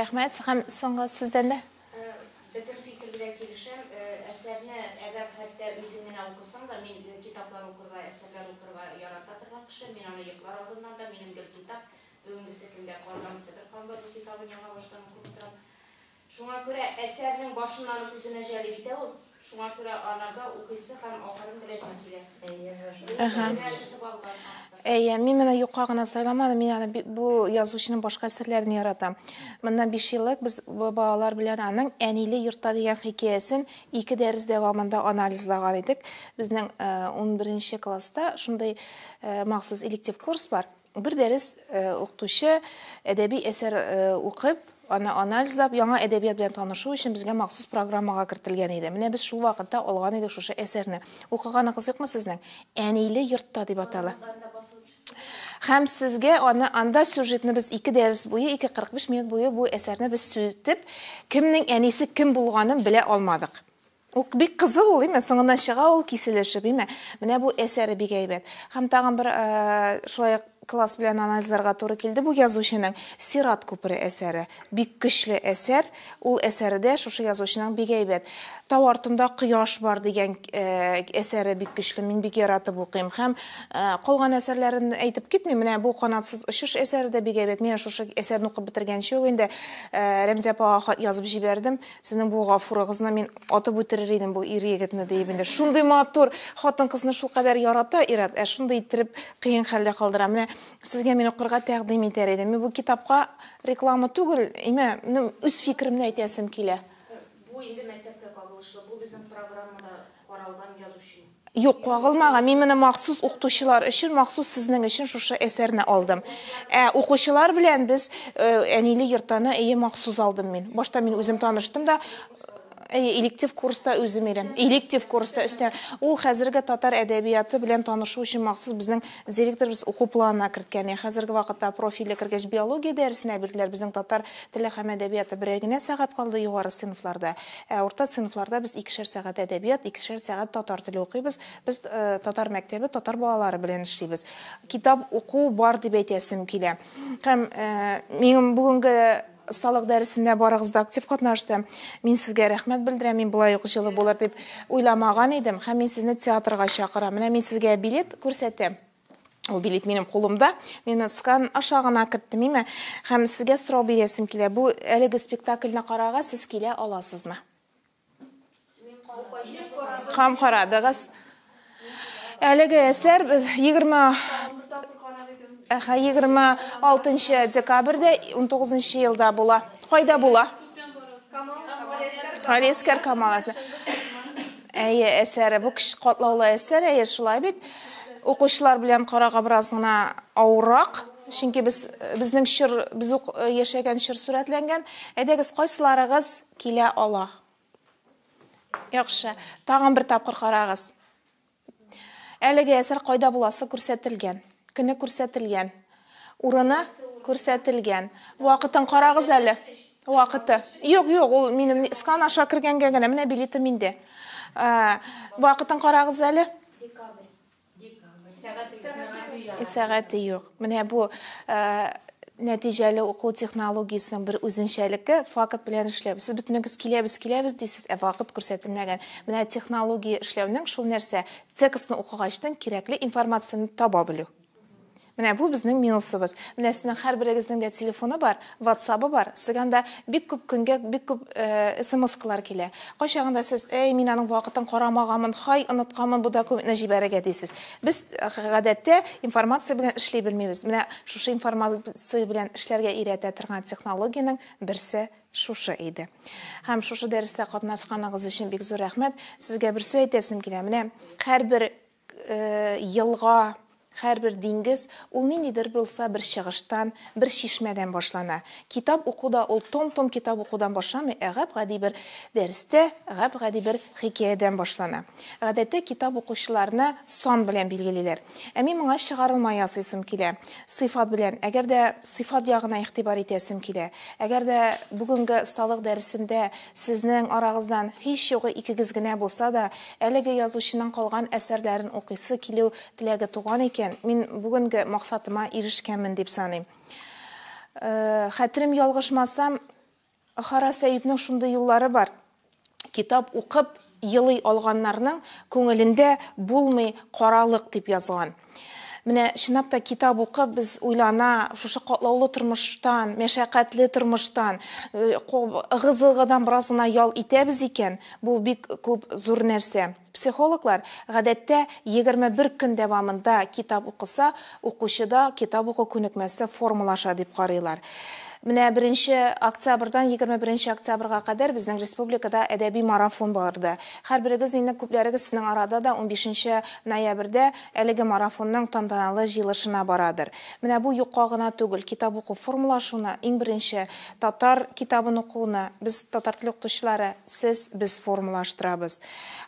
Rahmat. Ham so'nggi sizdan da. Bütün fikir bilan kelishim, eserni agar hatto o'zingdan o'qisang da, men kitoblar o'qirva, eserlar o'qirva yaratadirman kishi, men uni yillar oldindan da mening bir kitob o'ngisi kimga qolgan sabr qolgan bu kitobni yana boshdan o'qib o'tiraman. Shunga ko'ra eserning boshidan o'zini jalb etadi u. Shunga ko'ra anaga o'qiysa ham oxirini bilasan kerak. Мин менә юкка гына сайламадым, мин бу язучының башка әсәрләрен яратам. Моннан 5 еллык без балалар белән аның Әниле йортта дигән хикәясен 2 дәрес дәвамында анализлаган идек. Безнең 11нче класста шундай махсус электив курс бар. Бер дәрес укытучы әдәби әсәр укып, аны анализлап, яңа әдәбият белән танышу өчен безгә махсус программага кертелгән иде. Менә без шул вакытта алган идек шушы әсәрне. Укыганыгыз юкмы сезнең? Әниле йортта дип атала. Һәм сезгә анда сюжетны без 2 дәрес буе, 2:45 минут буе бу әсәрне без сүтеп, кемнең әнисе кем булганын белә алмадык. Ул бик кызык ул, име, соңыннан чыга ул киселешеп, име. Менә бу әсәре бик әйбәт. Һәм тагын бер шулай класс белән анализларга туры килде бу язучының Сират күпере әсәре. Бик көчле әсәр. Ул әсәрдә шушы язучының бик әйбәт. Тау артында кояш бар дигән әсәре бик көчле. Мин бик яратып укыйм. Һәм калган әсәрләрен әйтеп китмим. Менә бу канатсыз очыш әсәре дә бик әйбәт. Мин шушы әсәрне укып бетергәнче үк инде Рәмзә апага хат язып җибәрдем. Сезнең бу гафурыгызны мин атып үтерер идем бу ир егетне дип инде. Шундый матур хатын-кызны шул кадәр ярата ират. Шундый иттереп кыен хәлдә калдыра. Менә сезгә мин укырга тәкъдим итәр идем. Мин бу китапка реклама түгел, име, үз фикеремне әйтәсем килә. Бу инде мәктәпкә кагылышлы, бу безнең программада каралган язучы. Юк, кагылмаган. Мин моны махсус укытучылар өчен, махсус сезнең өчен шушы әсәрне алдым. Укучылар белән без Әниле йорттаны махсус алдым мин. Башта мин үзем таныштым да, электив курста үзем ирем. Электив курста өстә ул хәзерге татар әдәбияты белән танышу өчен махсус безнең директорыбыз уку планына керткән. Хәзерге вакытта профильле кергәч биология дәресенә бирделәр. Безнең татар теле һәм әдәбияты берәр генә сәгать калды югары сыйныфларда. Урта сыйныфларда без 2 сәгать әдәбият, 2 сәгать татар теле укыйбыз. Без татар мәктәбе, татар балалары белән эшлибез. Китап уку бар дип әйтәсем килә. Һәм минем бүгенге Сталык дәресендә барыгызда актив катнаштым. Мин сезгә рәхмәт белдерәм. Мин булай ук җылы булыр дип уйламаган идем. Һәм мин сезне театрга чакырам. Менә мин сезгә билет күрсәтәм. Ул билет минем кулымда. Мин скан ашагына керттем, име. Һәм сезгә сорау бирәсем килә. Бу әлеге спектакльне карарга сез килә аласызмы? Һәм карадыгыз. Әлеге әсәр 26 декабрьдә 19 елда була. Кайда була? Галискар Камаласында. Әсәре бу кич катлаулы әсәр, шулай бит. Укучылар белән карага бераз гына авыррак. Чөнки безнең без яшәгән чор сурәтләнгән. Әйдәгез, кайсыларыгыз килә ала? Яхшы, тагын бер тапкыр карагыз. Әлеге әсәр кайда буласы күрсәтелгән. Көне күрсәтелгән. Урыны күрсәтелгән. Вакытын карагыз әле. Вакыты. Юк, ул минем скан аша кергәнгә генә, менә билетым инде. Вакытын карагыз әле. Декабрь. Сәгате юк. Менә бу нәтиҗәле уку технологиясының бер үзенчәлеге факт белән эшләп. Сез бөтенегез киләбез дисез, вакыт күрсәтелмәгән. Менә технология эшләүнең шул нәрсә, текстны укыгачтан кирәкле информацияны таба белү. Менә бу безнең минусыбыз. Менә сезнең һәрберегезнең дә телефоны бар, WhatsApp-ы бар. Сезгә бик күп көнгә бик күп SMS-калар килә. Кайчагында сез, мин аның вакытын карамаганмын, онытканмын, бу документны җибәрергә дисез. Без гадәттә информация белән эшли белмибез. Менә шушы информация белән эшләргә өйрәтә торган технологияның берсе шушы иде. Һәм шушы дәрестә катнашканыгыз өчен бик зур рәхмәт. Сезгә бер сүз әйтәсем килә. Менә һәрбер елга, һәрбер диңгез ул ниндидер булса бер чыгыштан, бер шишмәдән башлана. Китап укуда ул том-том китап укудан башламый, гади бер дәрестә, гади бер хикәядән башлана. Гадәттә китап укучыларны сан белән билгелиләр. Мин моңа чыгарылма ясыйсым килә. Сыйфат белән, әгәр дә сыйфат ягына игътибар итәсем килә. Әгәр дә бүгенге сталык дәресендә сезнең арагыздан һич югы икегез генә булса да, әлеге язучының калган әсәрләрен укыйсы килү теләге туган икән, мин бүгенге максатыма ирешкәнмен дип саныйм. Хәтерем ялгышмасам, Харас Әйүпнең шундый юллары бар. Китап укып елый алганнарның күңелендә булмый каралык дип язган. Менә чынлап та китап укып без уйлана, шушы катлаулы тормыштан, мәшәкатьле тормыштан, ыгы-зыгыдан бераз гына ял итәбез икән, бу бик күп зур нәрсә. Психологлар гадәттә 21 көн дәвамында китап укыса, укучыда китап уку күнекмәсе формалаша дип карыйлар. Менә 1 октябрьдан 21 октябрьгә кадәр безнең республикада әдәби марафон барды. Һәрберегез инде күпләрегез сезнең арада да 15 ноябрьдә әлеге марафонның тантаналы җыелышына барадыр. Менә бу юкка гына түгел, китап уку формалашуны, иң беренче татар китабын укуны без татар теле укытучылары, сез без формалаштырабыз.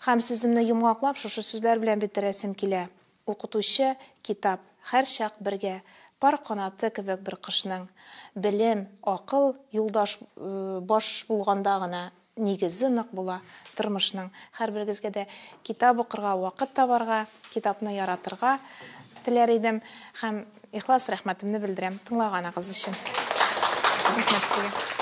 Һәм сүземне йомгаклап шушы сүзләр белән битерәсем килә. Укытучы, китап һәр чак бергә. Пар канаты кебек бер кышның. Белем, акыл, юлдаш баш булганда гына нигезе нык була тормышның. Һәрберегезгә дә китап укырга вакыт табарга, китапны яратырга теләр идем һәм ихлас рәхмәтемне белдерәм тыңлаганыгыз өчен. Рәхмәт сезгә.